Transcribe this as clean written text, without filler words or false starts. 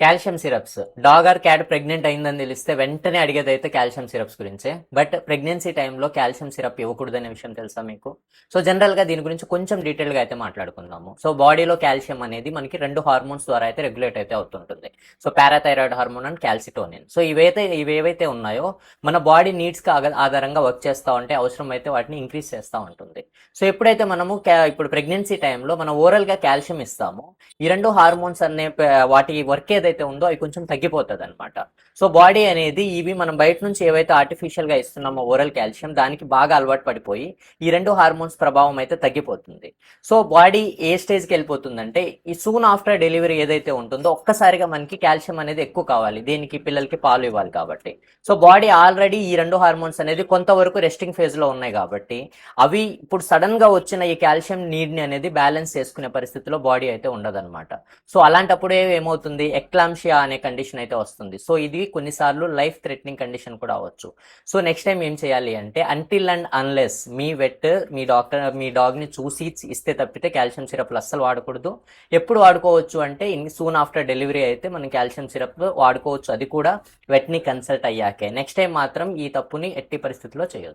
Calcium syrups. Dog or cat pregnant అయిందని తెలిస్తే వెంటనే అడిగేది అయితే కాల్షియం సిరప్స్ గురించే. బట్ ప్రెగ్నెన్సీ టైంలో కాల్షియం సిరప్ ఇవ్వకూడదనే విషయం తెలుసా మీకు? సో జనరల్గా దీని గురించి కొంచెం డీటెయిల్గా అయితే మాట్లాడుకుందాము. సో బాడీలో కాల్షియం అనేది మనకి 2 హార్మోన్స్ ద్వారా అయితే రెగ్యులేట్ అయితే అవుతుంటుంది. So parathyroid hormone and calcitonin. So ఇవేవైతే ఉన్నాయో మన బాడీ నీడ్స్కి ఆధారంగా వర్క్ చేస్తూ ఉంటే అవసరం అయితే వాటిని ఇంక్రీజ్ చేస్తూ ఉంటుంది. సో ఎప్పుడైతే మనము ఇప్పుడు ప్రెగ్నెన్సీ టైంలో మనం ఓరల్గా కాల్షియం ఇస్తామో ఈ 2 హార్మోన్స్ అనే వాటి వర్క్ ఏదైతే ఉందో అవి కొంచెం తగ్గిపోతుంది అనమాట. సో బాడీ అనేది ఇవి మనం బయట నుంచి ఏవైతే ఆర్టిఫిషియల్ గా ఇస్తున్నామో ఓరల్ కాల్షియం దానికి బాగా అలవాటు పడిపోయి ఈ 2 హార్మోన్స్ ప్రభావం అయితే తగ్గిపోతుంది. సో బాడీ ఏ స్టేజ్కి వెళ్ళిపోతుందంటే ఈ సూన్ ఆఫ్టర్ డెలివరీ ఏదైతే ఉంటుందో ఒక్కసారిగా మనకి కాల్షియం అనేది ఎక్కువ కావాలి, దేనికి పిల్లలకి పాలు ఇవ్వాలి కాబట్టి. సో బాడీ ఆల్రెడీ ఈ 2 హార్మోన్స్ అనేది కొంతవరకు రెస్టింగ్ ఫేజ్ లో ఉన్నాయి కాబట్టి అవి ఇప్పుడు సడన్ గా వచ్చిన ఈ కాల్షియం నీడ్ ని అనేది బ్యాలెన్స్ చేసుకునే పరిస్థితిలో బాడీ అయితే ఉండదన్నమాట. సో అలాంటప్పుడే ఏమవుతుంది, ఎక్లాంషియా అనే కండిషన్ అయితే వస్తుంది. సో ఇది కొన్నిసార్లు లైఫ్ థ్రెటనింగ్ కండిషన్ కూడా అవ్వచ్చు. సో నెక్స్ట్ టైం ఏం చేయాలి అంటే అంటిల్ అండ్ అన్లెస్ మీ వెట్ మీ డాగ్ ని చూసి ఇస్తే తప్పితే కాల్షియం సిరప్లు అస్సలు వాడకూడదు. ఎప్పుడు వాడుకోవచ్చు అంటే సూన్ ఆఫ్టర్ డెలివరీ అయితే మనం కాల్షియం సిరప్ వాడుకోవచ్చు, అది కూడా వెట్ ని కన్సల్ట్ అయ్యాకే. నెక్స్ట్ టైం మాత్రం ఈ తప్పుని ఎట్టి పరిస్థితిలో చేయొద్దు.